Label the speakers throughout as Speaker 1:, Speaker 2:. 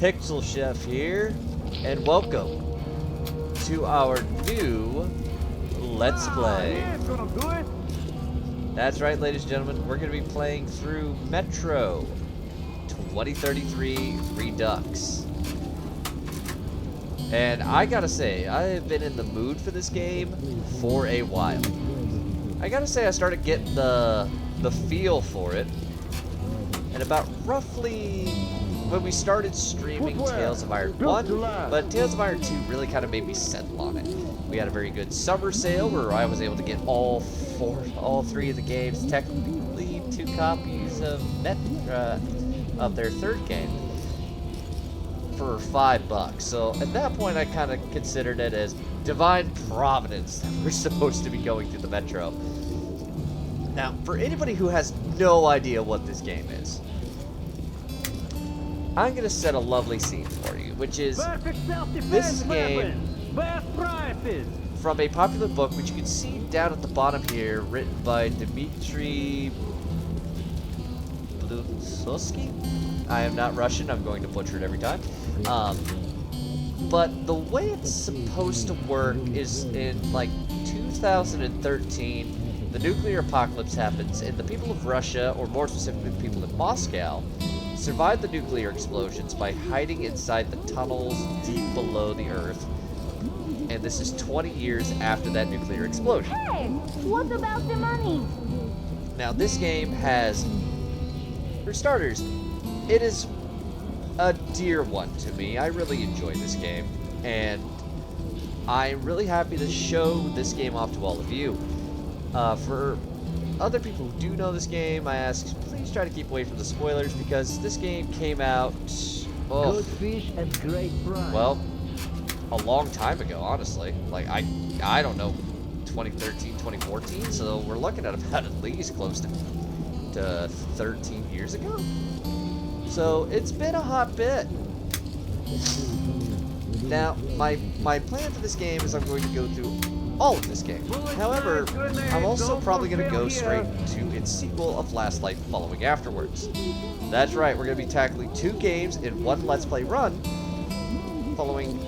Speaker 1: Pixel Chef here, and welcome to our new Let's Play.
Speaker 2: Yeah, it's gonna do it.
Speaker 1: That's right, ladies and gentlemen, we're going to be playing through Metro 2033 Redux. And I gotta say, I have been in the mood for this game for a while. I gotta say, I started getting the feel for it, and about roughly when we started streaming Tales of Iron 1, but Tales of Iron 2 really kind of made me settle on it. We had a very good summer sale where I was able to get all three of the games, technically 2 copies of their third game for $5. So at that point, I kind of considered it as divine providence that we're supposed to be going through the Metro. Now, for anybody who has no idea what this game is, I'm going to set a lovely scene for you, which is, this is a game from a popular book, which you can see down at the bottom here, written by Dmitry Blutsky. I am not Russian, I'm going to butcher it every time. But the way it's supposed to work is in, like, 2013, the nuclear apocalypse happens, and the people of Russia, or more specifically the people in Moscow, survive the nuclear explosions by hiding inside the tunnels deep below the Earth. And this is 20 years after that nuclear explosion.
Speaker 3: Hey, what about the money?
Speaker 1: Now, this game has, for starters, it is a dear one to me. I really enjoy this game, and I'm really happy to show this game off to all of you. For other people who do know this game, I ask, please try to keep away from the spoilers, because this game came out,
Speaker 2: Good fish and great price.
Speaker 1: well, a long time ago, honestly. Like, I don't know, 2013, 2014, so we're looking at about at least close to 13 years ago. So it's been a hot bit. Now, my plan for this game is I'm going to go through all of this game. However, I'm also probably going to go straight to its sequel of Last Light following afterwards. That's right, we're going to be tackling 2 games in one Let's Play run, following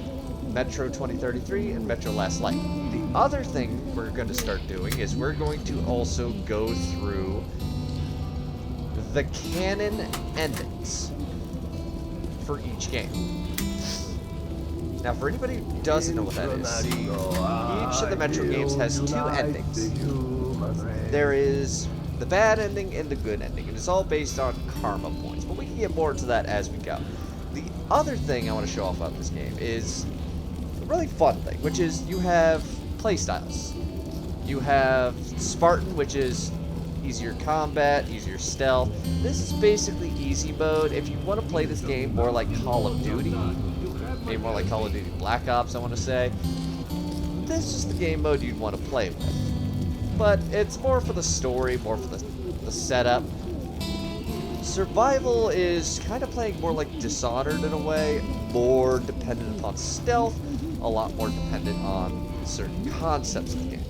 Speaker 1: Metro 2033 and Metro Last Light. The other thing we're going to start doing is we're going to also go through the canon endings for each game. Now, for anybody who doesn't know what that is, see, each of the Metro games has 2 endings. There is the bad ending and the good ending, and it's all based on karma points, but we can get more into that as we go. The other thing I want to show off about this game is a really fun thing, which is you have playstyles. You have Spartan, which is easier combat, easier stealth. This is basically easy mode. If you want to play this game more like Call of Duty, maybe more like Call of Duty Black Ops, I want to say, this is the game mode you'd want to play with. But it's more for the story, more for the setup. Survival is kind of playing more like Dishonored in a way, more dependent upon stealth, a lot more dependent on certain concepts of the game.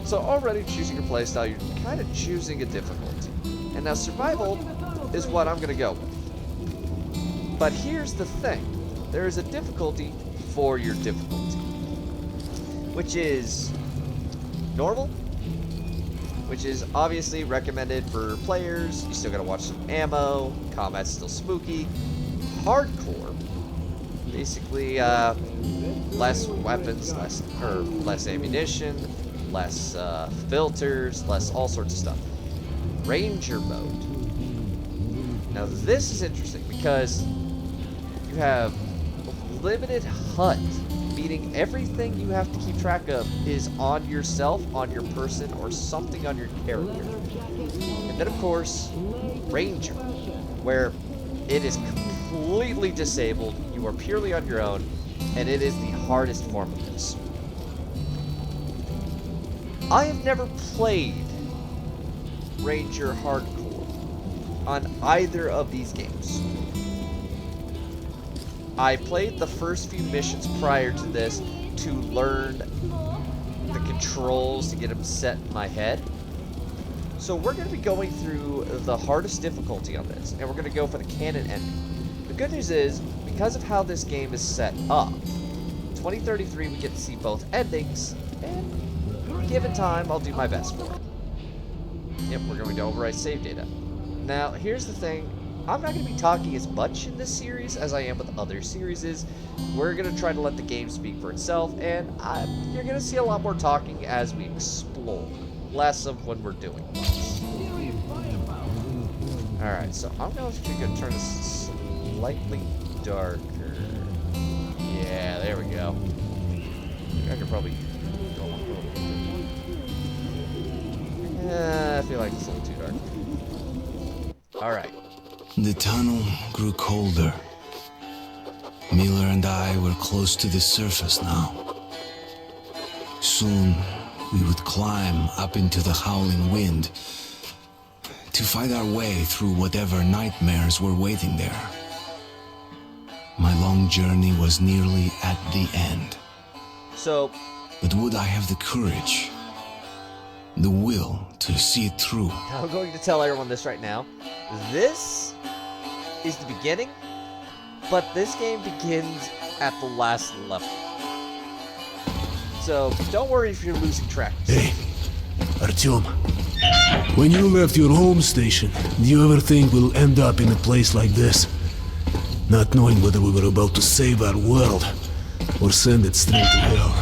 Speaker 1: So already choosing your playstyle, you're kind of choosing a difficulty. And now survival is what I'm going to go with. But here's the thing. There is a difficulty for your difficulty, which is normal, which is obviously recommended for players. You still got to watch some ammo, combat's still spooky. Hardcore, basically less weapons, less ammunition, less filters, less all sorts of stuff. Ranger mode. Now this is interesting because you have limited HUD, meaning everything you have to keep track of is on yourself, on your person, or something on your character. And then of course, Ranger, where it is completely disabled, you are purely on your own, and it is the hardest form of this. I have never played Ranger Hardcore on either of these games. I played the first few missions prior to this to learn the controls, to get them set in my head. So we're going to be going through the hardest difficulty on this, and we're going to go for the canon ending. The good news is, because of how this game is set up, 2033 we get to see both endings, and given time, I'll do my best for it. Yep, we're going to overwrite save data. Now, here's the thing. I'm not going to be talking as much in this series as I am with other series. We're going to try to let the game speak for itself, and you're going to see a lot more talking as we explore, less of when we're doing this. Alright, so I'm going to turn this slightly darker. Yeah, there we go. I could probably go a little bit. I feel like it's a little too dark. Alright.
Speaker 4: The tunnel grew colder. Miller and I were close to the surface now. Soon, we would climb up into the howling wind to fight our way through whatever nightmares were waiting there. My long journey was nearly at the end.
Speaker 1: So,
Speaker 4: but would I have the courage, the will to see it through?
Speaker 1: I'm going to tell everyone this right now. This is the beginning, but this game begins at the last level. So, don't worry if you're losing track.
Speaker 5: Hey, Artyom. When you left your home station, do you ever think we'll end up in a place like this? Not knowing whether we were about to save our world, or send it straight to hell.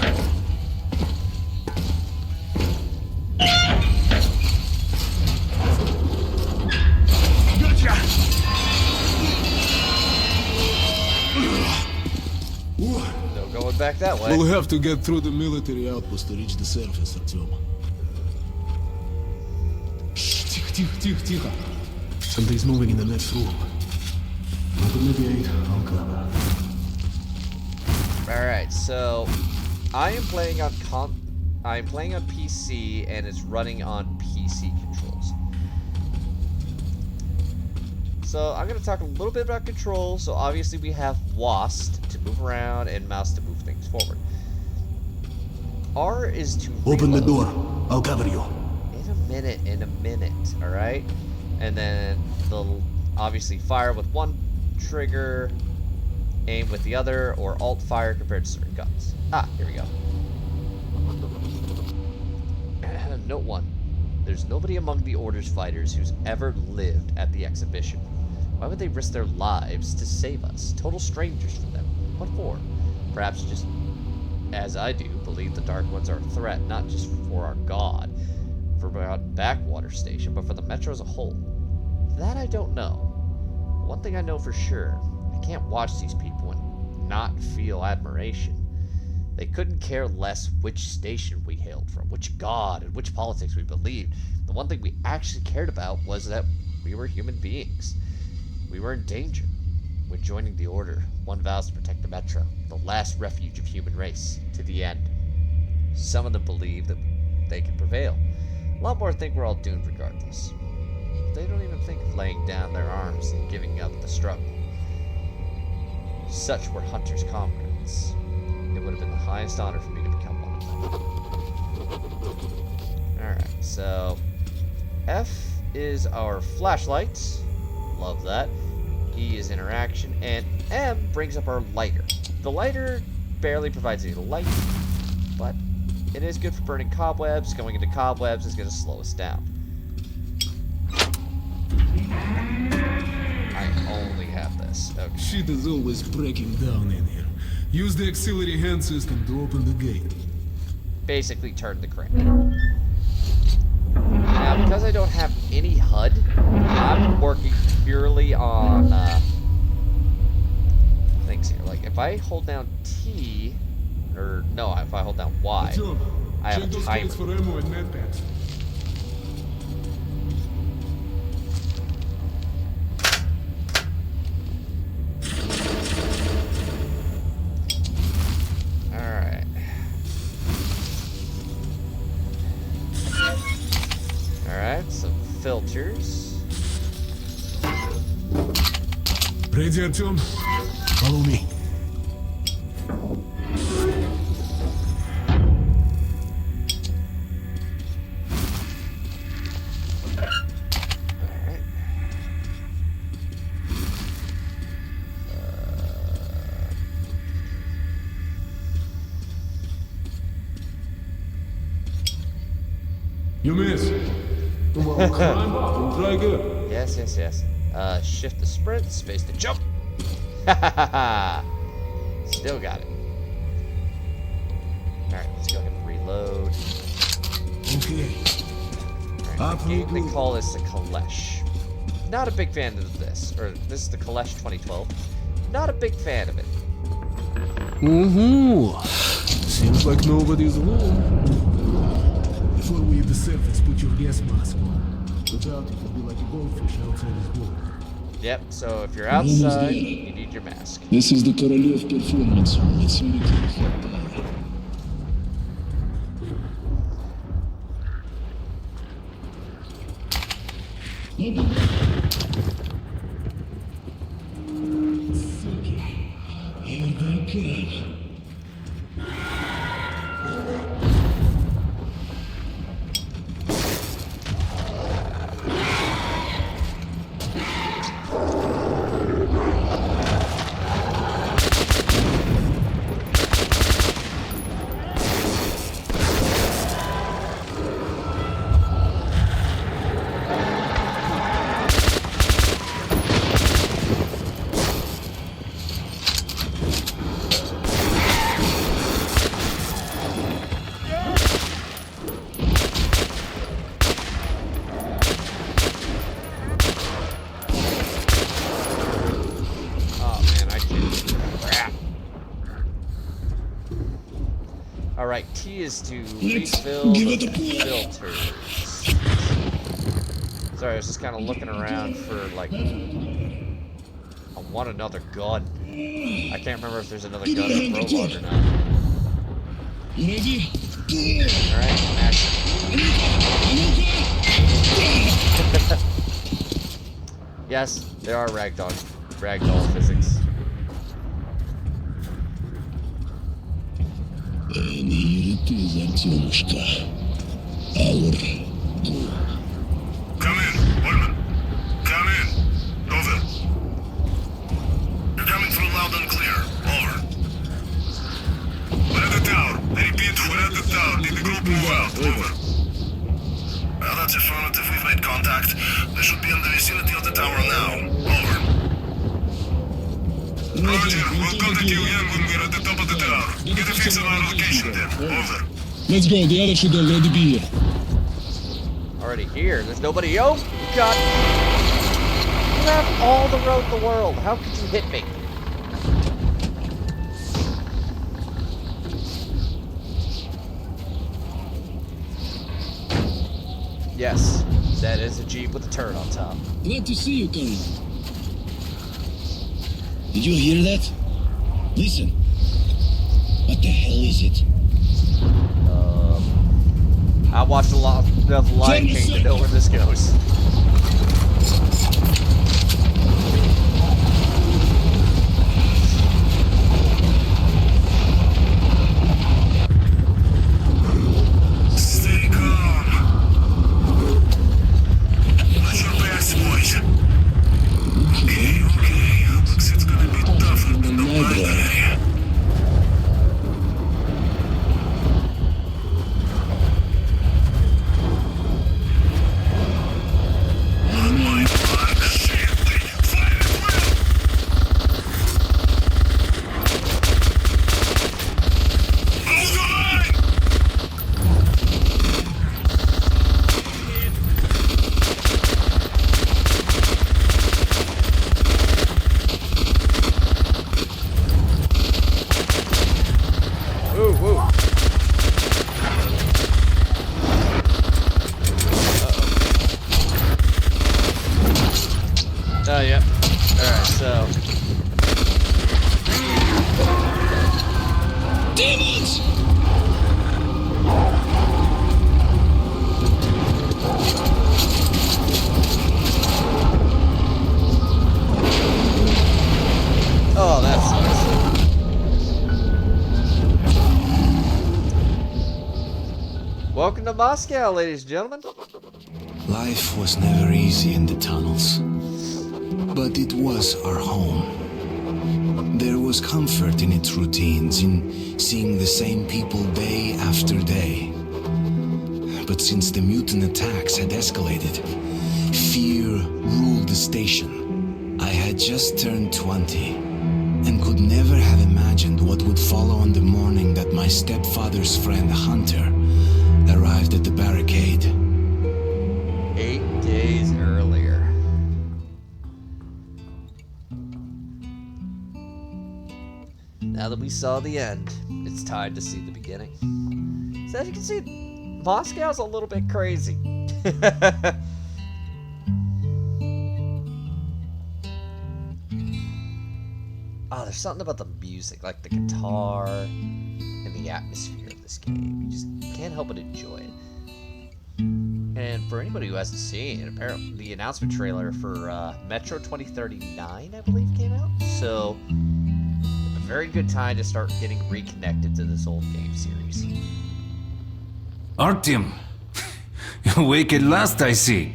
Speaker 1: No going back that way.
Speaker 5: We'll have to get through the military outpost to reach the surface, Artyom. Тихо. Something's moving in the next room. Open the gate, I'll cover.
Speaker 1: Alright, so I am playing on PC and it's running on PC controls. So I'm going to talk a little bit about controls. So obviously we have WASD to move around and mouse to move things forward. R is to
Speaker 5: Open the
Speaker 1: reload.
Speaker 5: door, I'll cover you.
Speaker 1: In a minute, alright? And then they'll obviously fire with one trigger, aim with the other, or alt fire compared to certain guns. Ah, here we go. Note 1. There's nobody among the Order's fighters who's ever lived at the exhibition. Why would they risk their lives to save us? Total strangers for them. What for? Perhaps just, as I do, believe the Dark Ones are a threat, not just for our god, for our backwater station, but for the Metro as a whole. That I don't know. One thing I know for sure, I can't watch these people and not feel admiration. They couldn't care less which station we hailed from, which god, and which politics we believed. The one thing we actually cared about was that we were human beings. We were in danger. When joining the Order, one vows to protect the Metro, the last refuge of human race, to the end. Some of them believe that they can prevail. A lot more think we're all doomed regardless. They don't even think of laying down their arms and giving up the struggle. Such were Hunter's comrades. It would have been the highest honor for me to become one of them. Alright, so F is our flashlight. Love that. E is interaction, and M brings up our lighter. The lighter barely provides any light, but it is good for burning cobwebs. Going into cobwebs is going to slow us down. I only have this. Okay.
Speaker 5: Shit is always breaking down in here. Use the auxiliary hand system to open the gate.
Speaker 1: Basically turn the crank. Now, because I don't have any HUD, I'm working purely on things here. Like, if I hold down T, or no, if I hold down Y, I have a timer.
Speaker 5: For ammo and medpacks.
Speaker 1: Alright. Alright, some filters.
Speaker 5: Ready, Artyom? Follow me. You miss. Well, climb up and try again.
Speaker 1: Yes, yes, yes. Shift to sprint, space to jump. Ha ha ha ha. Still got it. Alright, let's go ahead and reload.
Speaker 5: Okay.
Speaker 1: Alright, the game, they call this a Kalesh. Not a big fan of this. Or, this is the Kalesh 2012. Not a big fan of it.
Speaker 5: Mm-hmm. Seems like nobody's home. Before we hit the surface, put your gas mask on. Without it, you'll be like a goldfish outside his hole.
Speaker 1: Yep, so if you're outside, you need your mask.
Speaker 6: This is the Korolev performance room. It's very close. Here they come.
Speaker 1: Alright, T is to refill the filters. Sorry, I was just kind of looking around for, like... I want another gun. I can't remember if there's another gun in the prologue or not.
Speaker 6: Ready?
Speaker 1: Alright, action. Yes, there are ragdoll physics.
Speaker 6: And here it is, Artyomушka. Our goal.
Speaker 7: Come in, Woodman. Come in. Over. You're coming through loud and clear. Over. We're at the tower. I repeat, we're at the tower. Did the group move out? Over. Well, that's affirmative. We've made contact. They should be in the vicinity of the tower now. Over. Roger. We'll contact you again when we're at the top of the tower. Get a fix on our location then. Over.
Speaker 6: Let's go. The others should already be here.
Speaker 1: Already here? There's nobody else? You got... You have all the road in the world. How could you hit me? Yes, that is a Jeep with a turret on top.
Speaker 6: Glad to see you, Colonel. Did you hear that? Listen. What the hell is it?
Speaker 1: I watched a lot of Lion King to know where this goes.
Speaker 7: Stay calm. Watch your backs, boys. Okay. Looks it's gonna be tougher than the wild area.
Speaker 1: Oh, yep. Alright, so...
Speaker 6: Demons!
Speaker 1: Oh, that sucks. Welcome to Moscow, ladies and gentlemen.
Speaker 4: Life was never easy in the tunnels, but it was our home. There was comfort in its routines, in seeing the same people day after day. but since the mutant attacks had escalated, fear ruled the station. I had just turned 20 and could never have imagined what would follow on the morning that my stepfather's friend Hunter arrived at the barricade.
Speaker 1: 8 days earlier. Now that we saw the end, it's time to see the beginning. So as you can see, Moscow's a little bit crazy. Oh, there's something about the music, like the guitar and the atmosphere of this game. You just can't help but enjoy it. And for anybody who hasn't seen it, apparently the announcement trailer for Metro 2039, I believe, came out. So, a very good time to start getting reconnected to this old game series.
Speaker 8: Artyom! Awake at last, I see.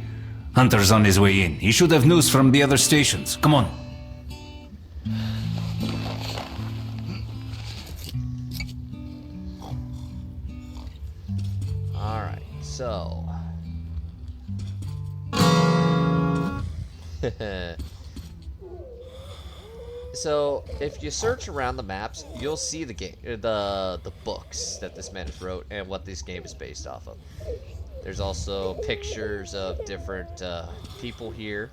Speaker 8: Hunter's on his way in. He should have news from the other stations. Come on.
Speaker 1: Alright, so... So, if you search around the maps, you'll see the game, the books that this man has wrote and what this game is based off of. There's also pictures of different people here.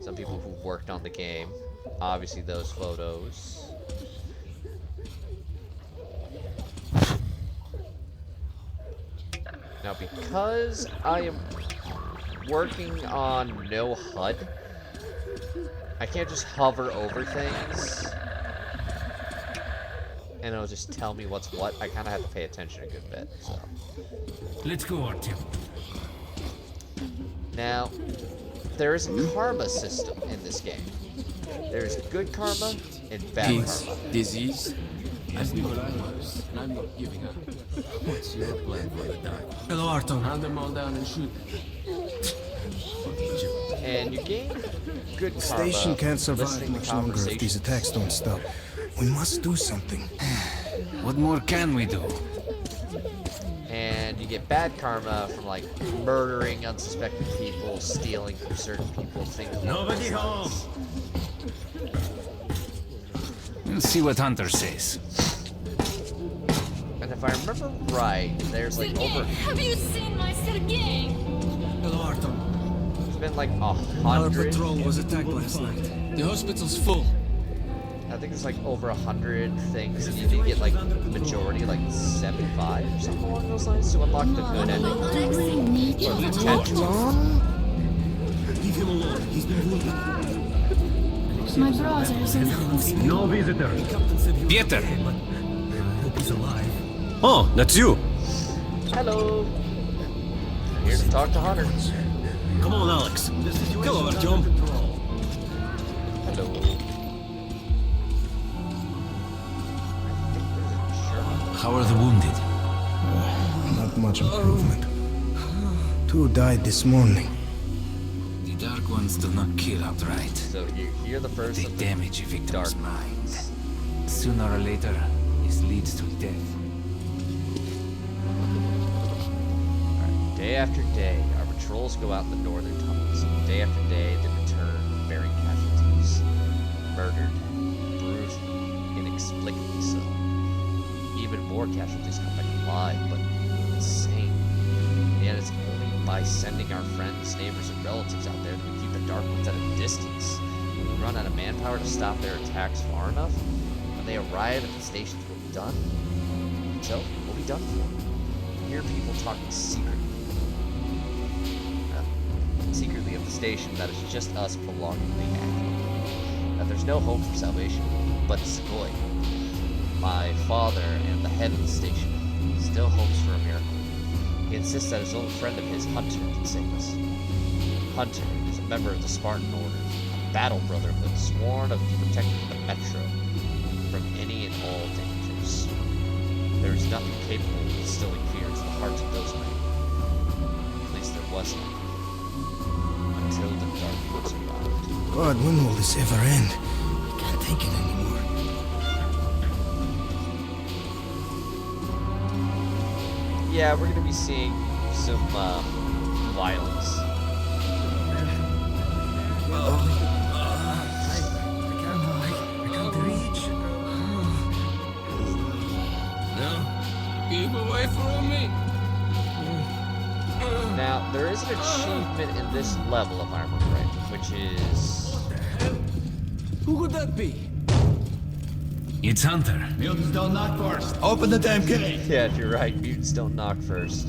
Speaker 1: Some people who worked on the game. Obviously, those photos. Now, because I am working on no HUD, I can't just hover over things and it'll just tell me what's what. I kind of have to pay attention a good bit. So.
Speaker 8: Let's go, Artyom.
Speaker 1: Now, there is a karma system in this game. There's good karma and bad karma.
Speaker 9: Disease. As new was, and I'm not giving up. What's your plan for the dark?
Speaker 5: Hello, Artyom.
Speaker 9: Hunt them all down and shoot them.
Speaker 1: And you gain good karma.
Speaker 5: Station can't survive
Speaker 1: listening to
Speaker 5: much longer if these
Speaker 1: conversations.
Speaker 5: attacks don't stop. We must do something.
Speaker 8: What more can we do?
Speaker 1: And you get bad karma from like murdering unsuspecting people, stealing from certain people, things along those lines.
Speaker 8: We'll see what Hunter says.
Speaker 1: And if I remember right, there's like over.
Speaker 3: Have you seen my Sergei?
Speaker 5: Hello, Artyom.
Speaker 1: There's been like
Speaker 5: Our
Speaker 1: 100.
Speaker 5: patrol was attacked last night.
Speaker 9: The hospital's full.
Speaker 1: I think it's like over 100 things. And you need to get like majority, like 75 or something along those lines to unlock the good ending. Or the potential.
Speaker 5: Leave him alone. He's been wounded.
Speaker 3: My brother's in hospital.
Speaker 10: No visitors.
Speaker 8: Pieter!
Speaker 5: Hope he's alive.
Speaker 10: Oh, that's you.
Speaker 1: Hello. Here to talk to Hunter.
Speaker 10: Come on, Alex. Hello, Artyom.
Speaker 1: Hello.
Speaker 8: How are the wounded?
Speaker 5: Not much improvement. 2 died this morning.
Speaker 8: The Dark Ones do not kill outright.
Speaker 1: So you hear the first
Speaker 8: They
Speaker 1: of the
Speaker 8: damage a victim's
Speaker 1: dark
Speaker 8: mind. Sooner or later, this leads to death.
Speaker 1: Alright, day after day, our patrols go out in the northern tunnels. Day after day, they return bearing casualties. Murdered, bruised, inexplicably so. Even more casualties come back alive, but insane. And yet it's only by sending our friends, neighbors, and relatives out there that we keep the Dark Ones at a distance. When we run out of manpower to stop their attacks far enough, when they arrive at the stations, we'll be done. So, we'll be done for. Hear people talking secretly. Secretly of the station that is just us belonging to the act. That there's no hope for salvation, but Segoy, my father and the head of the station, still hopes for a miracle. He insists that his old friend of his, Hunter, can save us. Hunter is a member of the Spartan Order, a battle brotherhood sworn of protecting the Metro from any and all dangers. There is nothing capable of instilling fear into the hearts of those men. At least there wasn't. Until the Dark Ones arrived.
Speaker 5: God, when will this ever end? I can't take it anymore.
Speaker 1: Yeah, we're going to be seeing some violence.
Speaker 9: I can't reach. No, keep away from me.
Speaker 1: Now, there is an achievement in this level, if I remember right, which is...
Speaker 9: Who could that be?
Speaker 8: It's Hunter.
Speaker 6: Mutants don't knock first. Open the damn gate.
Speaker 1: Yeah, you're right. Mutants don't knock first.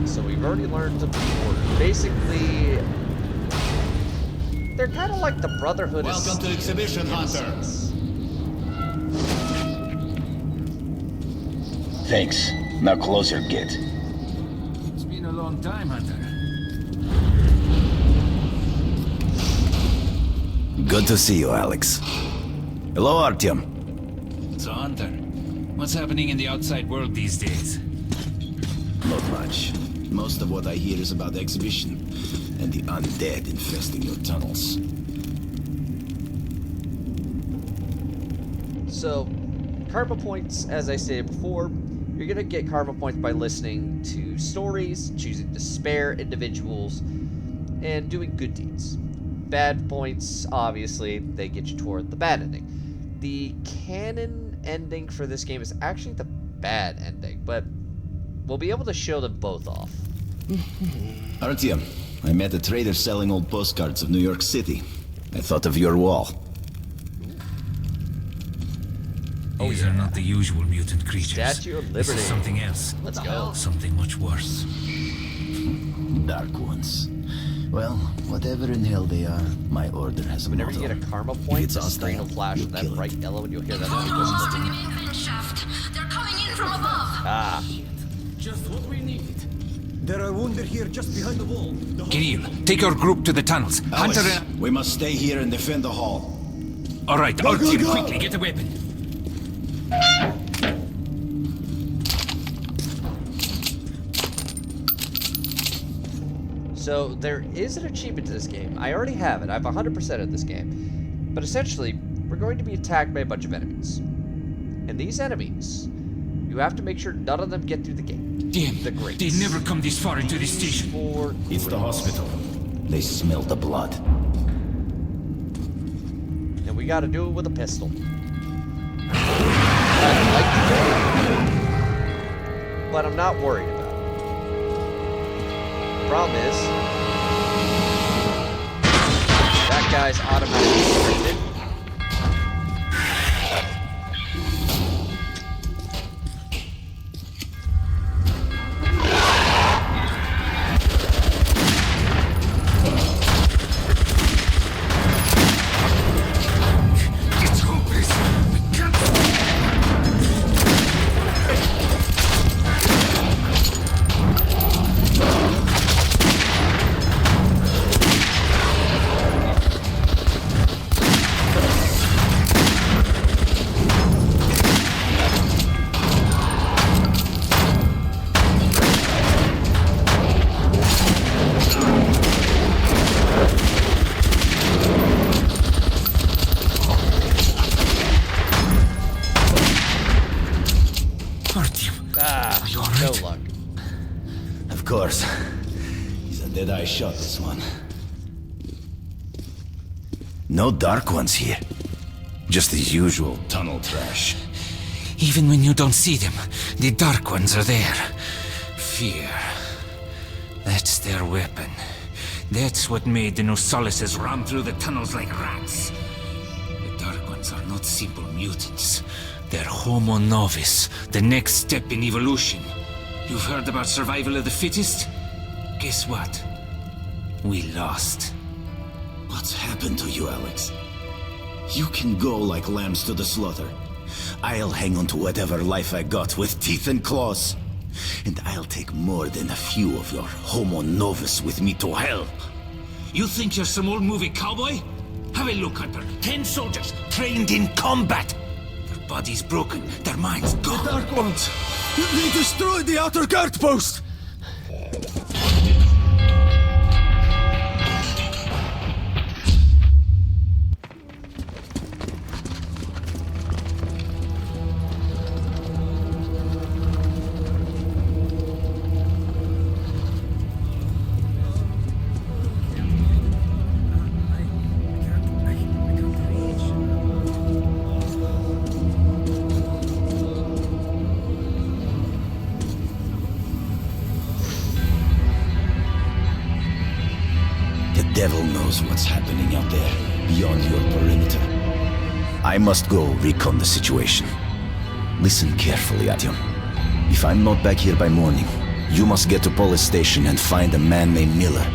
Speaker 1: So we've already learned to order. Basically, they're kind of like the Brotherhood.
Speaker 6: Welcome to Exhibition, Hunter.
Speaker 11: Thanks. Now closer, kid.
Speaker 8: It's been a long time, Hunter.
Speaker 11: Good to see you, Alex. Hello, Artyom.
Speaker 8: So, Hunter, what's happening in the outside world these days?
Speaker 11: Not much. Most of what I hear is about the exhibition and the undead infesting your tunnels.
Speaker 1: So, karma points, as I stated before, you're gonna get karma points by listening to stories, choosing to spare individuals, and doing good deeds. Bad points, obviously, they get you toward the bad ending. The canon ending for this game is actually the bad ending, but we'll be able to show them both off.
Speaker 11: Artyom, I met a trader selling old postcards of New York City. I thought of your wall.
Speaker 8: These are not the usual mutant creatures.
Speaker 1: Statue of
Speaker 8: This
Speaker 1: Liberty.
Speaker 8: is something else.
Speaker 1: Let's go.
Speaker 8: Something much worse.
Speaker 11: Dark ones. Well, whatever in hell they are, my order has a
Speaker 1: Whenever you
Speaker 11: motto.
Speaker 1: get a karma point,
Speaker 11: It's
Speaker 1: the screen will
Speaker 11: hostile,
Speaker 1: flash
Speaker 11: you
Speaker 1: with that
Speaker 11: kill it.
Speaker 1: bright yellow, and you'll hear that
Speaker 3: Almost
Speaker 1: noise.
Speaker 3: in the main vent shaft. They're coming in from above.
Speaker 1: Ah,
Speaker 10: Just what we needed. There are wounded here just behind the wall.
Speaker 8: Kirill, take your group to the tunnels. Hunter
Speaker 11: Alice,
Speaker 8: and...
Speaker 11: we must stay here and defend the hall.
Speaker 8: All right, Artyom, quickly, get a weapon.
Speaker 1: so there is an achievement to this game. I already have it. I've 100% of this game. But essentially, we're going to be attacked by a bunch of enemies. And these enemies, you have to make sure none of them get through the gate.
Speaker 8: Damn,
Speaker 1: The grates.
Speaker 8: they never come this far into the station.
Speaker 1: For
Speaker 11: It's the hospital. They smell the blood.
Speaker 1: and we got to do it with a pistol. I'd like to go, but I'm not worried about it. Problem is, that guy's automatically scripted.
Speaker 8: It's hopeless. We can't... Artyom,
Speaker 1: Ah,
Speaker 8: you all
Speaker 1: no
Speaker 8: right?
Speaker 1: luck.
Speaker 11: Of course. He's a dead-eye shot, this one. No dark ones here. Just the usual tunnel trash.
Speaker 8: Even when you don't see them, the Dark Ones are there. Fear. That's their weapon. That's what made the Nosalises run through the tunnels like rats. The Dark Ones are not simple mutants. They're Homo Novus, the next step in evolution. You've heard about survival of the fittest? Guess what? We lost.
Speaker 11: What's happened to you, Alex? You can go like lambs to the slaughter. I'll hang on to whatever life I got with teeth and claws. And I'll take more than a few of your Homo Novus with me to hell.
Speaker 8: You think you're some old movie cowboy? Have a look, Hunter. 10 soldiers trained in combat. Their bodies broken, their minds gone.
Speaker 5: Dark Ones! They destroyed the outer guard post!
Speaker 11: devil knows what's happening out there, beyond your perimeter. I must go recon the situation. Listen carefully, Artyom. If I'm not back here by morning, you must get to police station and find a man named Miller.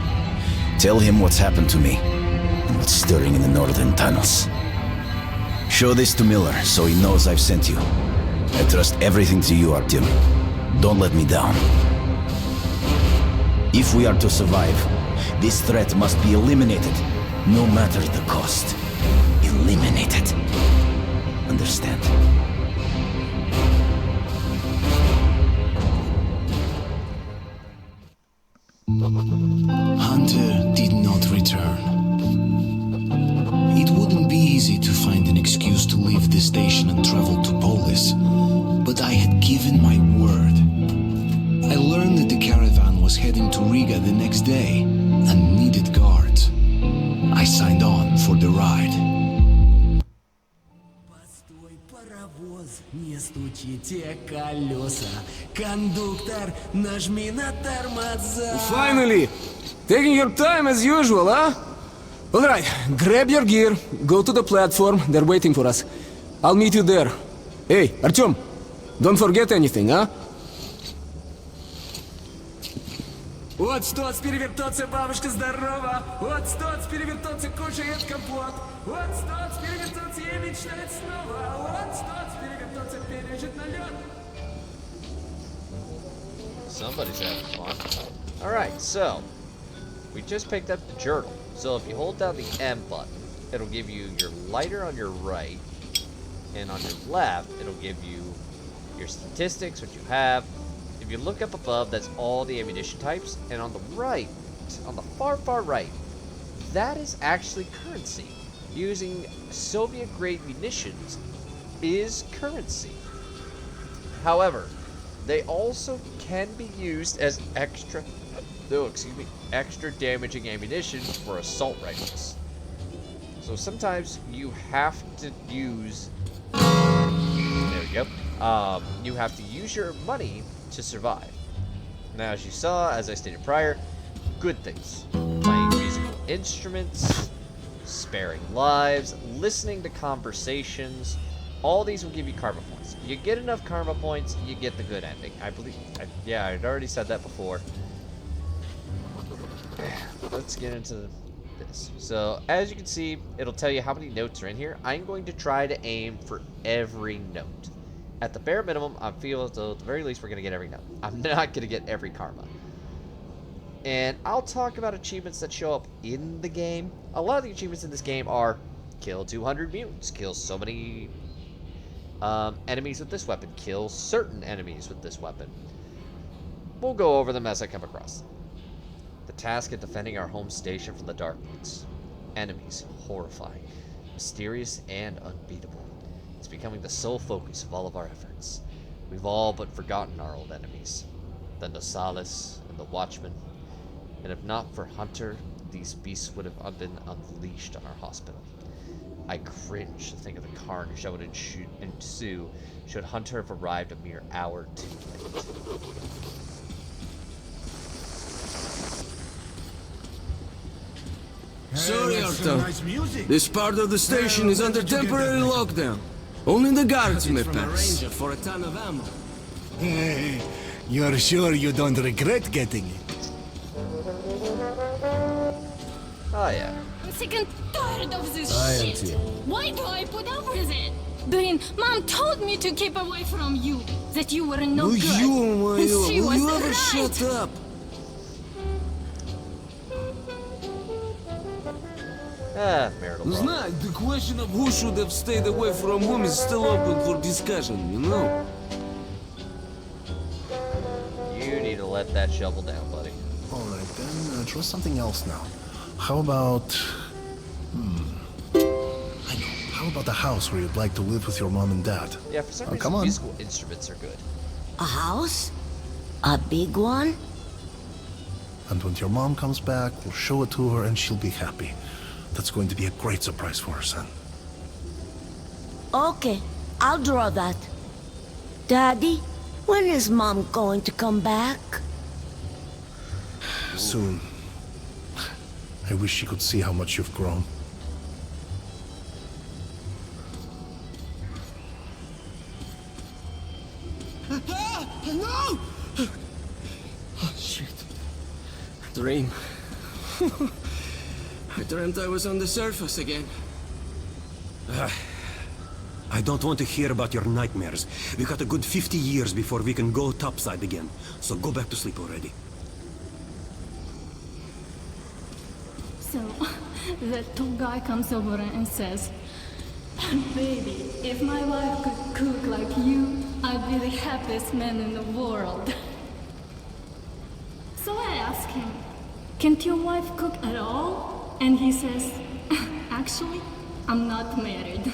Speaker 11: Tell him what's happened to me, and what's stirring in the northern tunnels. Show this to Miller, so he knows I've sent you. I trust everything to you, Artyom. Don't let me down. If we are to survive, this threat must be eliminated, no matter the cost. Eliminated. Understand?
Speaker 4: Hunter did not return. It wouldn't be easy to find an excuse to leave the station and travel to Polis, but I had given my word. I learned that the caravan was heading to Riga the next day and needed guards. I signed on for the ride.
Speaker 12: Постой, паровоз, не стучите колеса. Кондуктор, нажми на тормоза.
Speaker 5: Finally! Taking your time as usual, huh? Alright, grab your gear, go to the platform, they're waiting for us. I'll meet you there. Hey, Artyom, don't forget anything, huh?
Speaker 12: Вот стоц перевертаться, бабушка здорова. Вот стоц перевертаться, кушает компот. Вот стоц перевертаться и мечтает снова. Вот стоц перевертаться, пережит налет.
Speaker 1: Somebody's having fun. Alright, so we just picked up the journal. So if you hold down the M button, it'll give you your lighter on your right, and on your left, it'll give you your statistics, what you have. If you look up above, that's all the ammunition types, and on the right, on the far right, that is actually currency. Using Soviet-grade munitions is currency. However, they also can be used as extra damaging ammunition for assault rifles. So sometimes you have to use, there we go, you have to use your money to survive. Now, as you saw, as I stated prior, good things. Playing musical instruments, sparing lives, listening to conversations, all these will give you karma points. You get enough karma points, you get the good ending. I believe, yeah, I'd already said that before. Let's get into this. So, as you can see, it'll tell you how many notes are in here. I'm going to try to aim for every note. At the bare minimum, I feel as though at the very least we're going to get every note. I'm not going to get every karma. And I'll talk about achievements that show up in the game. A lot of the achievements in this game are kill 200 mutants, kill so many enemies with this weapon, kill certain enemies with this weapon. We'll go over them as I come across them. The task of defending our home station from the Darkwoods. Enemies, horrifying, mysterious, and unbeatable. It's becoming the sole focus of all of our efforts. We've all but forgotten our old enemies. The Nosales and the Watchmen. And if not for Hunter, these beasts would have been unleashed on our hospital. I cringe to think of the carnage that would ensue should Hunter have arrived a mere hour too late.
Speaker 5: Sorry, Artyom. This part of the station is under temporary lockdown. Only the guards may pass.
Speaker 12: For a ton of ammo.
Speaker 10: Hey, you're sure you don't regret getting it?
Speaker 1: Oh yeah.
Speaker 3: I'm sick and tired of this
Speaker 5: I am
Speaker 3: shit.
Speaker 5: too.
Speaker 3: Why do I put up with it? Bryn, Mom told me to keep away from you. That you were no good.
Speaker 5: Will
Speaker 3: And she was
Speaker 5: you ever
Speaker 3: right.
Speaker 5: shut up?
Speaker 1: Marital problem.
Speaker 5: Знай, the question of who should have stayed away from whom is still open for discussion, you know?
Speaker 1: You need to let that shovel down, buddy.
Speaker 13: Alright then, try something else now. How about... I know. How about the house where you'd like to live with your mom and dad?
Speaker 1: Yeah, for some reason,
Speaker 13: come on.
Speaker 1: musical instruments are good.
Speaker 14: A house? A big one?
Speaker 13: And when your mom comes back, we'll show it to her and she'll be happy. That's going to be a great surprise for her son.
Speaker 14: Okay, I'll draw that. Daddy, when is Mom going to come back?
Speaker 13: Soon. I wish she could see how much you've grown.
Speaker 12: No! Oh, shit. Dream. I dreamt I was on the surface again.
Speaker 10: I don't want to hear about your nightmares. We got a good 50 years before we can go topside again. So go back to sleep already.
Speaker 3: So, the tall guy comes over and says, "Baby, if my wife could cook like you, I'd be the happiest man in the world." So I ask him, "Can't your wife cook at all?" And he says, "Actually, I'm not married."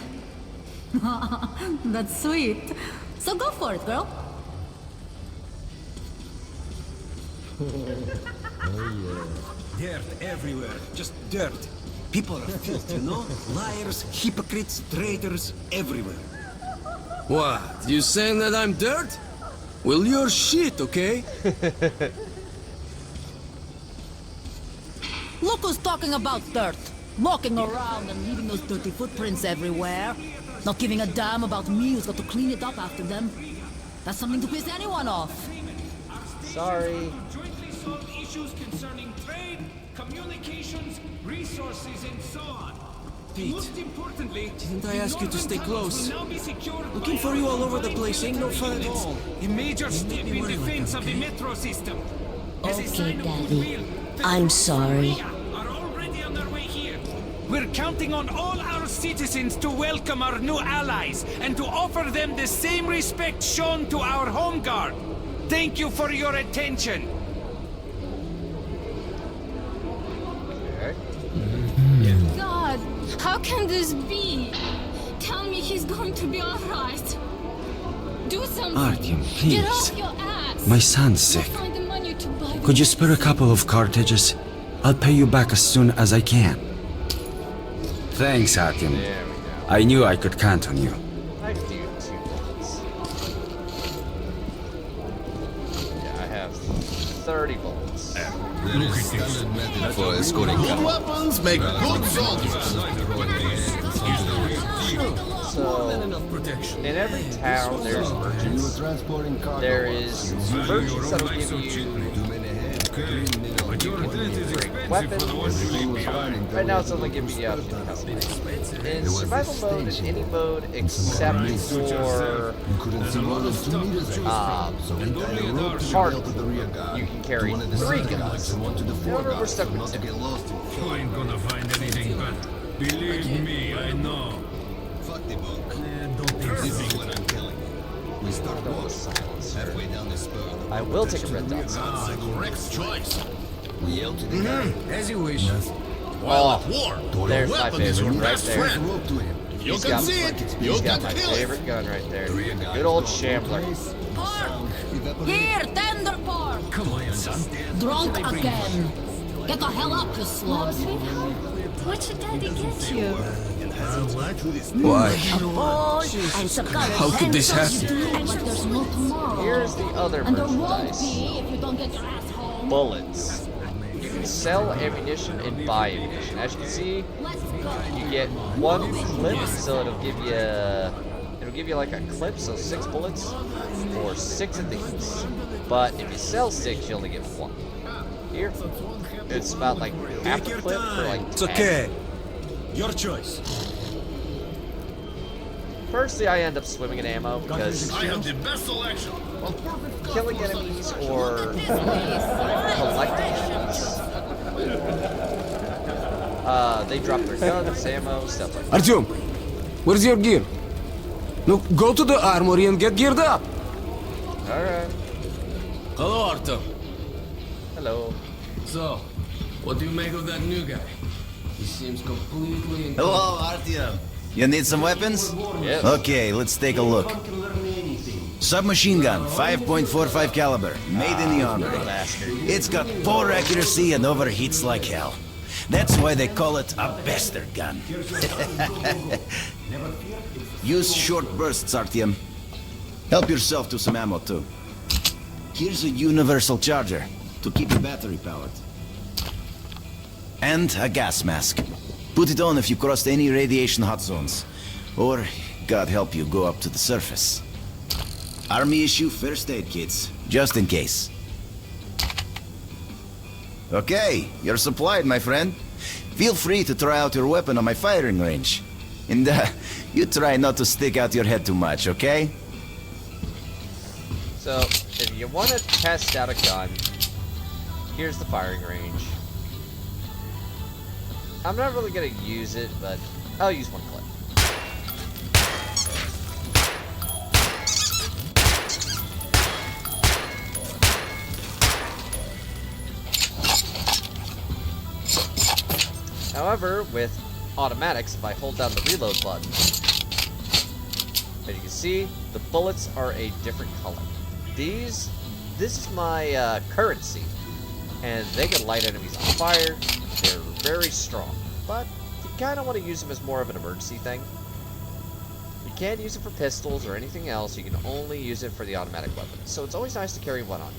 Speaker 15: That's sweet. So go for it, girl.
Speaker 10: Dirt everywhere. Just dirt. People are filth, you know? Liars, hypocrites, traitors, everywhere.
Speaker 12: What? You saying that I'm dirt? Well, you're shit, okay?
Speaker 15: Look who's talking about dirt. Walking around and leaving those dirty footprints everywhere. Not giving a damn about me who's got to clean it up after them. That's something to piss anyone off.
Speaker 1: Sorry.
Speaker 8: Jointly solve issues concerning trade, communications, resources, and so on.
Speaker 12: Pete,
Speaker 8: Most importantly,
Speaker 12: didn't I ask you to stay close?
Speaker 8: will now be secured
Speaker 12: Looking
Speaker 8: by
Speaker 12: for you all over the
Speaker 8: electronic
Speaker 12: place ain't no fun at
Speaker 8: surveillance.
Speaker 12: all.
Speaker 8: A major step in
Speaker 12: worry like
Speaker 8: defense
Speaker 12: that,
Speaker 8: of the
Speaker 12: okay?
Speaker 8: metro system. As a
Speaker 14: Okay,
Speaker 8: sign of
Speaker 14: Daddy.
Speaker 8: goodwill, the
Speaker 14: I'm
Speaker 8: troops from
Speaker 14: sorry.
Speaker 8: Korea are already on their way here. We're counting on all our citizens to welcome our new allies and to offer them the same respect shown to our home guard. Thank you for your attention.
Speaker 3: God, how can this be? Tell me he's going to be alright. Do something.
Speaker 16: Artyom,
Speaker 3: Get
Speaker 16: please.
Speaker 3: off your ass.
Speaker 16: My son's
Speaker 3: We'll
Speaker 16: sick.
Speaker 3: find the money to buy
Speaker 16: Could you spare a couple of cartridges? I'll pay you back as soon as I can. Thanks, Artyom.
Speaker 1: There we go.
Speaker 16: I knew I could count on you.
Speaker 1: I do 2 bullets. Yeah, I have 30 bullets.
Speaker 6: For escorting good weapons make good soldiers.
Speaker 1: So, in every town there's merchants. There is merchants that'll give you bring weapons. Right now it's only giving you option to customize. In survival mode, in any mode except for party, you can carry 3 guns. However, we're stuck with 2.
Speaker 7: You ain't gonna find anything better. Believe me, I know.
Speaker 6: Fuck the book.
Speaker 7: This
Speaker 6: is what I'm telling you. We start war halfway down the spur.
Speaker 1: I will take a red dot.
Speaker 6: The correct choice. We yell to the guy.
Speaker 10: As you wish.
Speaker 6: While at war,
Speaker 1: There's my
Speaker 6: weapon is
Speaker 1: favorite
Speaker 6: your
Speaker 1: one right
Speaker 6: best
Speaker 1: there.
Speaker 6: friend. You
Speaker 1: He's
Speaker 6: can
Speaker 1: got,
Speaker 6: see it. You
Speaker 1: he's
Speaker 6: can
Speaker 1: got my
Speaker 6: kill it.
Speaker 1: favorite gun right there. Good old Shambler.
Speaker 15: Here, tender pork.
Speaker 10: Come on, son.
Speaker 15: Drunk again. Get the hell up, you slug.
Speaker 3: What should Daddy get you?
Speaker 16: Why?
Speaker 15: A ball and some
Speaker 16: How could this happen?
Speaker 15: But there's no tomorrow.
Speaker 1: Here's the other
Speaker 15: And there won't
Speaker 1: merchandise.
Speaker 15: be if you don't get your ass home.
Speaker 1: Bullets. You can sell ammunition and buy ammunition. As you can see,
Speaker 15: Let's go.
Speaker 1: you get 1 clip, so it'll give you like a clip, so 6 bullets, or 6 of these. But if you sell 6, you only get 1. Here, it's about like half a clip for like 10.
Speaker 10: It's okay. Your choice.
Speaker 1: Firstly, I end up swimming in ammo because
Speaker 6: I have the best selection.
Speaker 1: killing enemies or collecting enemies, they drop their guns, ammo, stuff like that.
Speaker 10: Artyom, where's your gear? No, go to the armory and get geared up.
Speaker 1: Alright.
Speaker 12: Hello, Artyom.
Speaker 1: Hello.
Speaker 12: So, what do you make of that new guy? He seems completely...
Speaker 11: Hello, Artyom. You need some weapons?
Speaker 1: Yep.
Speaker 11: Okay, let's take a look. Submachine gun, 5.45 caliber, made in the armory. It's got poor accuracy and overheats like hell. That's why they call it a bastard gun. Use short bursts, Artyom. Help yourself to some ammo, too. Here's a universal charger to keep the battery powered. And a gas mask. Put it on if you crossed any radiation hot zones. Or, God help you, go up to the surface. Army issue first aid kits, just in case. Okay, you're supplied, my friend. Feel free to try out your weapon on my firing range. And you try not to stick out your head too much, okay?
Speaker 1: So, if you want to test out a gun, here's the firing range. I'm not really going to use it, but I'll use one clip. However, with automatics, if I hold down the reload button, as you can see, the bullets are a different color. This is my currency, and they can light enemies on fire. They're very strong, but you kind of want to use them as more of an emergency thing. You can't use it for pistols or anything else. You can only use it for the automatic weapon, so it's always nice to carry one on you.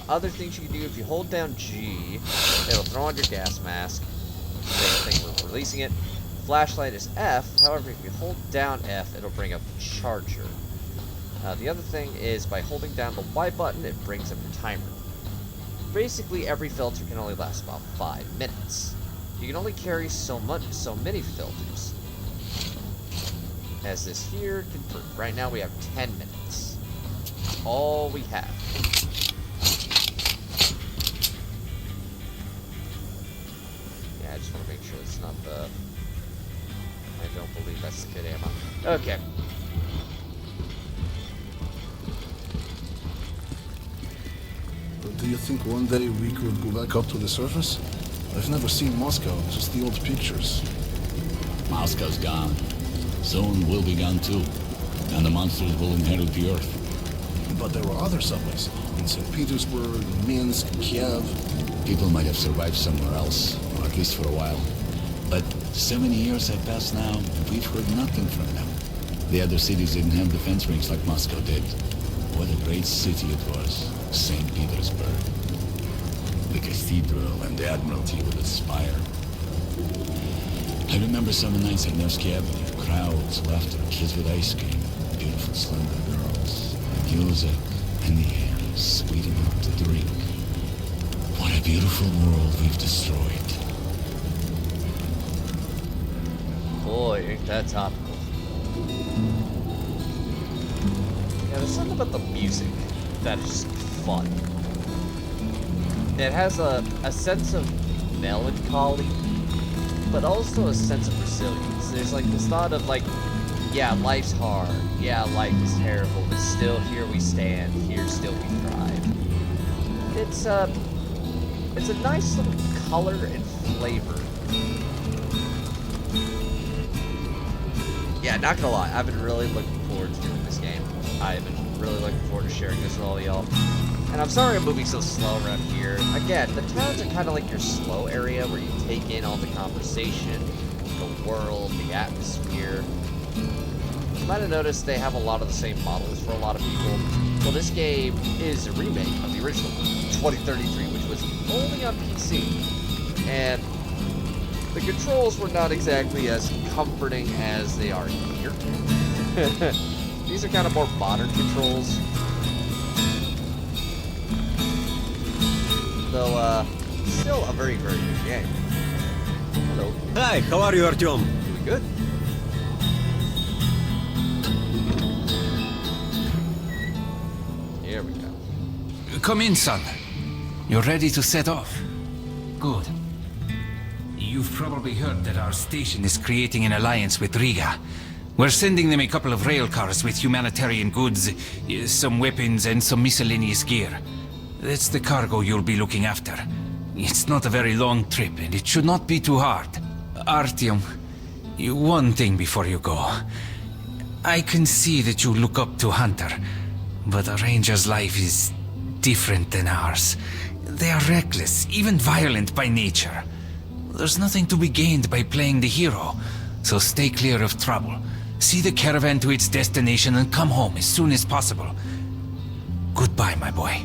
Speaker 1: Other things you can do, if you hold down G, it'll throw on your gas mask. Same thing with releasing it. Flashlight is F, however, if you hold down F, it'll bring up the charger. The other thing is, by holding down the Y button, it brings up your timer. Basically, every filter can only last about 5 minutes. You can only carry so many filters. As this here can prove. Right now we have 10 minutes. All we have. I just want to make sure it's not the... I don't believe that's the good ammo. Okay.
Speaker 13: Do you think one day we could go back up to the surface? I've never seen Moscow, just the old pictures.
Speaker 6: Moscow's gone. Soon we'll be gone too. And the monsters will inherit the Earth.
Speaker 13: But there were other subways. In St. Petersburg, Minsk, Kiev.
Speaker 6: People might have survived somewhere else, or at least for a while. But so many years have passed now, and we've heard nothing from them. The other cities didn't have defense rings like Moscow did. What a great city it was, St. Petersburg. The cathedral and the Admiralty with its spire. I remember summer nights at Nevsky Avenue. Crowds, laughter, kids with ice cream, beautiful slender girls, music, and the air, sweet enough to drink. What a beautiful world we've destroyed.
Speaker 1: Boy, ain't that topical. Yeah, there's something about the music that is just fun. It has a sense of melancholy, but also a sense of resilience. There's like this thought of like, yeah, life's hard, yeah, life is terrible, but still here we stand, here still we thrive. It's a nice little color and flavor. Yeah, not gonna lie, I've been really looking forward to doing this game. I've been really looking forward to sharing this with all y'all. And I'm sorry I'm moving so slow around here. Again, the towns are kind of like your slow area where you take in all the conversation, the world, the atmosphere. You might have noticed they have a lot of the same models for a lot of people. Well, this game is a remake of the original 2033, which was only on PC. And the controls were not exactly as comforting as they are here. These are kind of more modern controls. Though, still a very, very good game. Hello.
Speaker 10: Hi, how are you, Artyom?
Speaker 1: Doing good. Here we go.
Speaker 8: Come in, son. You're ready to set off? Good. You've probably heard that our station is creating an alliance with Riga. We're sending them a couple of rail cars with humanitarian goods, some weapons, and some miscellaneous gear. That's the cargo you'll be looking after. It's not a very long trip, and it should not be too hard. Artyom, one thing before you go. I can see that you look up to Hunter, but a ranger's life is different than ours. They are reckless, even violent by nature. There's nothing to be gained by playing the hero, so stay clear of trouble. See the caravan to its destination and come home as soon as possible. Goodbye, my boy.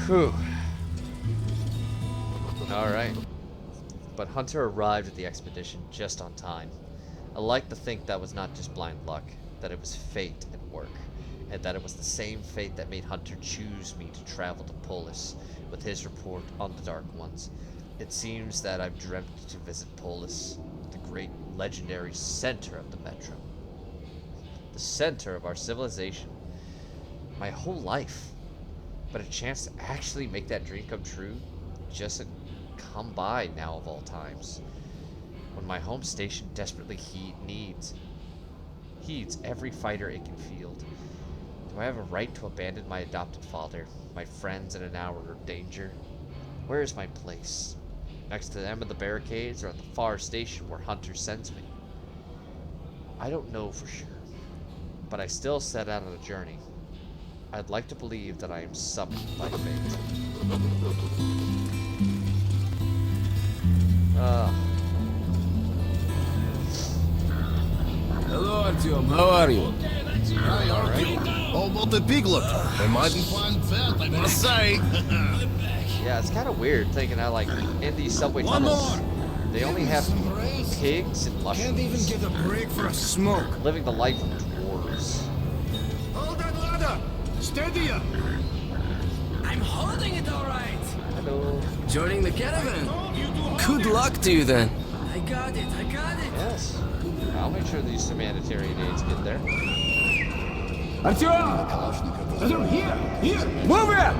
Speaker 1: Whew. Alright. But Hunter arrived at the expedition just on time. I like to think that was not just blind luck, that it was fate at work, and that it was the same fate that made Hunter choose me to travel to Polis with his report on the Dark Ones. It seems that I've dreamt to visit Polis, the great legendary center of the Metro. The center of our civilization. My whole life. But a chance to actually make that dream come true just come by now of all times. When my home station desperately heeds every fighter it can field. Do I have a right to abandon my adopted father, my friends in an hour of danger? Where is my place? Next to them in the barricades or at the far station where Hunter sends me? I don't know for sure, but I still set out on a journey. I'd like to believe that I am summoned by fate.
Speaker 12: Hello, Artyom. How are you?
Speaker 13: Hi, Artyom. How about the piglet? They might be fine fat, I must say.
Speaker 1: Yeah, it's kind of weird thinking how, like, in these subway tunnels, they only have pigs and mushrooms.
Speaker 10: Can't even get a break for a smoke.
Speaker 1: Living the life of dwarves.
Speaker 10: Hold that ladder! Steady up!
Speaker 12: I'm holding it all right.
Speaker 1: Hello.
Speaker 12: Joining the caravan. Good luck to you then. I got it.
Speaker 1: Yes. I'll make sure these humanitarian aids get there.
Speaker 12: Artyom, here! Move it!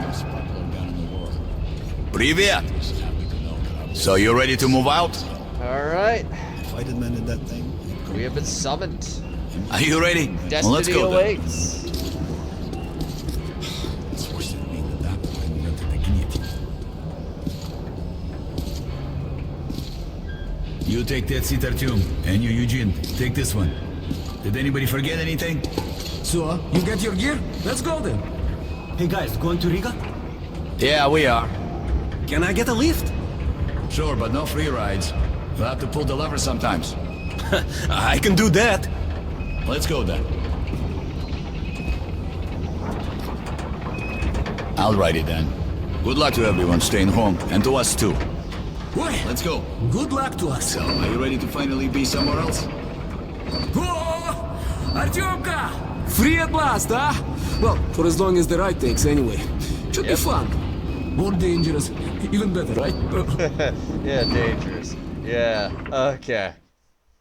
Speaker 11: Привет! So you ready to move out?
Speaker 1: Alright.
Speaker 13: If I demanded that thing.
Speaker 1: We have been summoned.
Speaker 11: Are you ready?
Speaker 1: Destiny
Speaker 11: Well, let's go then.
Speaker 1: awaits.
Speaker 6: You take that seat, Artyom, and you, Eugene, take this one. Did anybody forget anything?
Speaker 12: So, you get your gear? Let's go then.
Speaker 10: Hey guys, going to Riga?
Speaker 11: Yeah, we are.
Speaker 10: Can I get a lift?
Speaker 6: Sure, but no free rides. You'll have to pull the lever sometimes.
Speaker 10: I can do that.
Speaker 6: Let's go then. Alrighty then. Good luck to everyone staying home, and to us too.
Speaker 12: Boy,
Speaker 6: Let's go.
Speaker 12: good luck to us.
Speaker 6: So, are you ready to finally be somewhere else?
Speaker 12: Oh, Artyomka! Free at last, huh? Well, for as long as the ride takes anyway. Should be fun. More dangerous. Even better, right?
Speaker 1: Yeah, dangerous. Yeah, okay.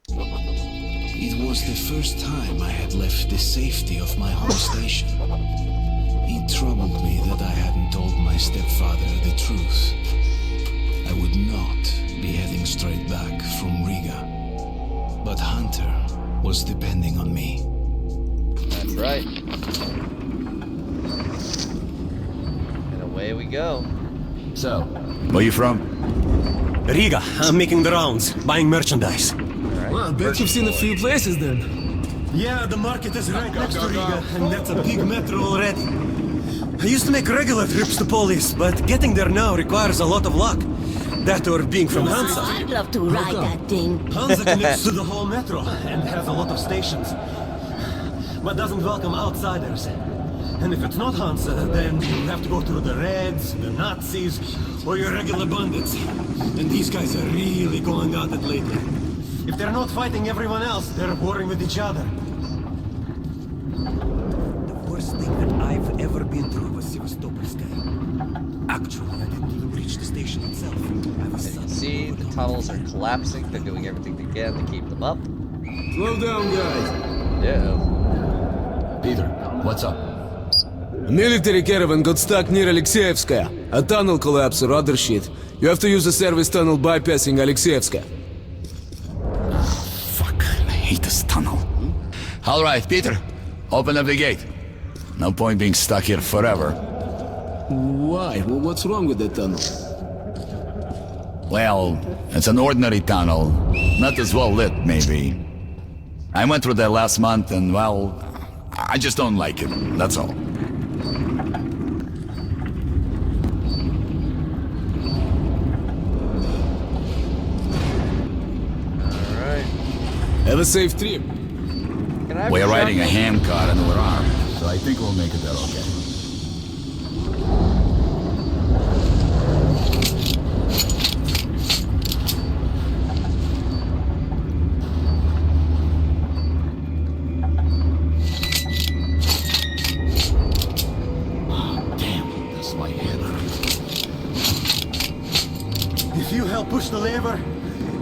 Speaker 4: It was the first time I had left the safety of my home station. It troubled me that I hadn't told my stepfather the truth. I would not be heading straight back from Riga. But Hunter was depending on me.
Speaker 1: That's right. And away we go.
Speaker 6: So, where you from?
Speaker 10: Riga. I'm making the rounds, buying merchandise.
Speaker 12: Well, I bet you've seen a few places then.
Speaker 10: Yeah, the market is right next to Riga, and that's a big metro already. I used to make regular trips to Polis, but getting there now requires a lot of luck. That or being from Hansa.
Speaker 14: I'd love to ride that thing.
Speaker 10: Hansa connects to the whole metro and has a lot of stations, but doesn't welcome outsiders. And if it's not Hansa, then you have to go through the Reds, the Nazis, or your regular bandits. And these guys are really going at it lately. If they're not fighting everyone else, they're warring with each other. The worst thing that I've ever been through was Sevastopolskaya. Actually, I didn't even reach the station itself. I was
Speaker 1: As you can see, the tunnels are collapsing. They're doing everything they can to keep them up.
Speaker 12: Slow down, guys.
Speaker 1: Yeah.
Speaker 6: Peter, what's up?
Speaker 12: A military caravan got stuck near Alexeyevskaya. A tunnel collapsed or other shit. You have to use a service tunnel bypassing Alexeyevskaya.
Speaker 11: Fuck, I hate this tunnel.
Speaker 6: Alright, Peter, open up the gate. No point being stuck here forever.
Speaker 12: Why? Well, what's wrong with the tunnel?
Speaker 6: Well, it's an ordinary tunnel. Not as well lit, maybe. I went through that last month and, well, I just don't like it. That's all.
Speaker 12: Have a safe trip.
Speaker 1: Can I have
Speaker 6: We're riding a
Speaker 1: shotgun?
Speaker 6: ham cart and we're armed, so I think we'll make it there okay.
Speaker 10: favor?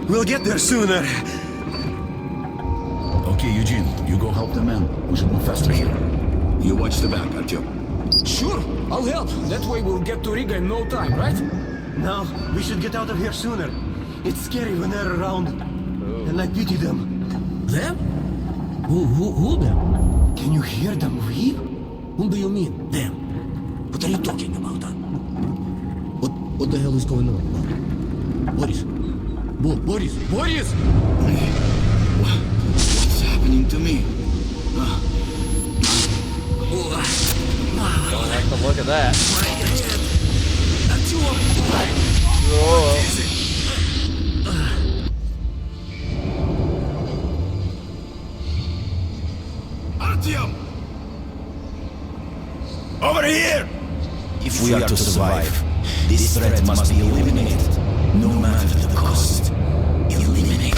Speaker 10: We'll get there sooner.
Speaker 6: Okay, Eugene, you go help the men. We should move faster here. You watch the back, Artyom.
Speaker 12: Sure, I'll help. That way we'll get to Riga in no time, right?
Speaker 10: No, we should get out of here sooner. It's scary when they're around. And I pity them.
Speaker 5: Them? Who them?
Speaker 10: Can you hear them weep?
Speaker 5: Whom do you mean, them? What are you talking about? What the hell is going on? Boris? Boris?
Speaker 6: What's happening to me?
Speaker 1: Don't like the look of that.
Speaker 11: Artyom! Over here! If we are to survive, this threat must be eliminated. No matter the cost. Eliminate.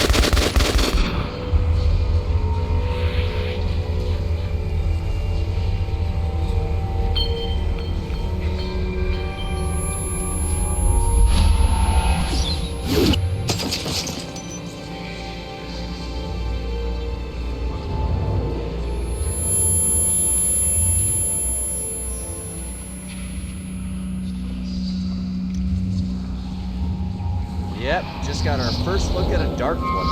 Speaker 1: Yep, just got our first look at a dark one.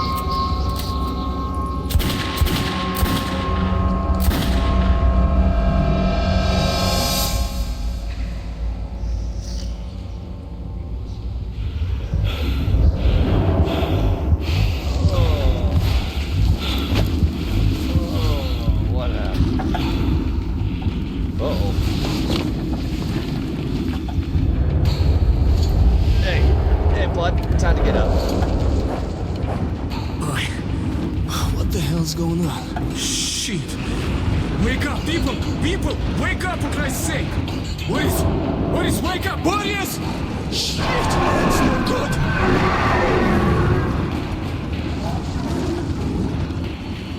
Speaker 1: Time to get up.
Speaker 5: What the hell's going on?
Speaker 12: Shit! Wake up, people! People! Wake up, for Christ's sake! Boris! Boris, wake up! Boris! Shit! It's not good!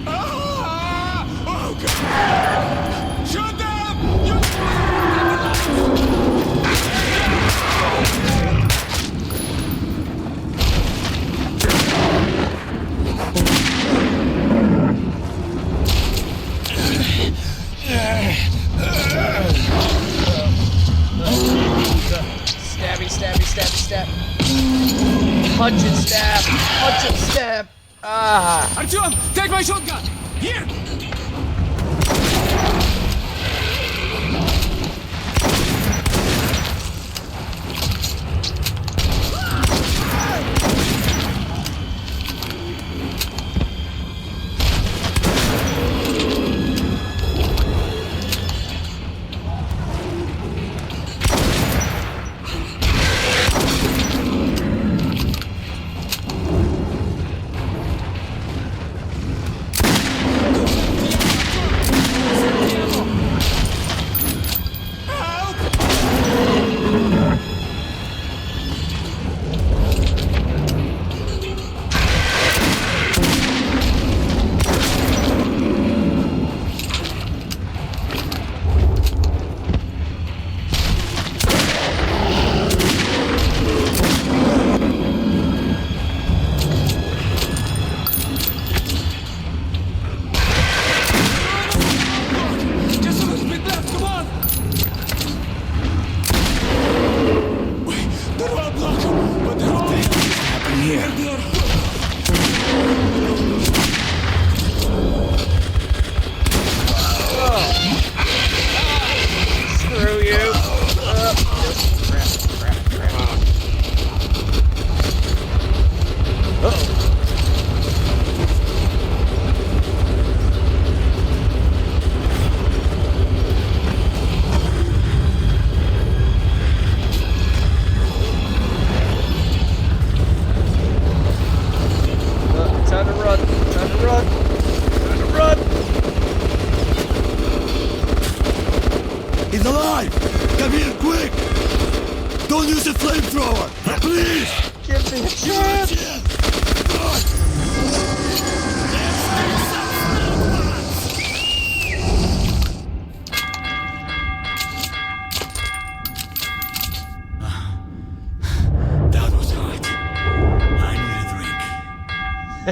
Speaker 12: Ah! Oh, God! Shut up!
Speaker 1: Stab. Punch and stab. Punch and stab. Ah.
Speaker 12: Artyom, take my shotgun. Here.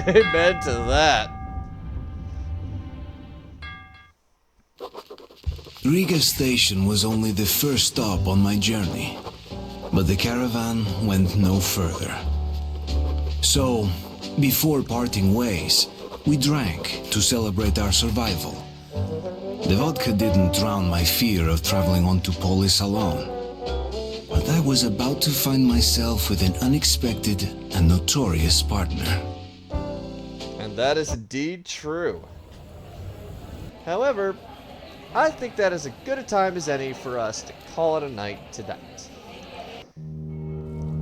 Speaker 1: Amen to that.
Speaker 4: Riga Station was only the first stop on my journey, but the caravan went no further. So, before parting ways, we drank to celebrate our survival. The vodka didn't drown my fear of traveling on to Polis alone, but I was about to find myself with an unexpected and notorious partner.
Speaker 1: And that is indeed true. However, I think that is as good a time as any for us to call it a night tonight.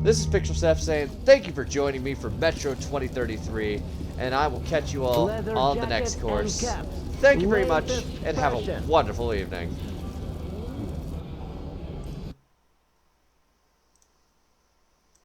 Speaker 1: This is Pixel Chef saying thank you for joining me for Metro 2033, and I will catch you all on the next course. Thank you very much, and have a wonderful evening.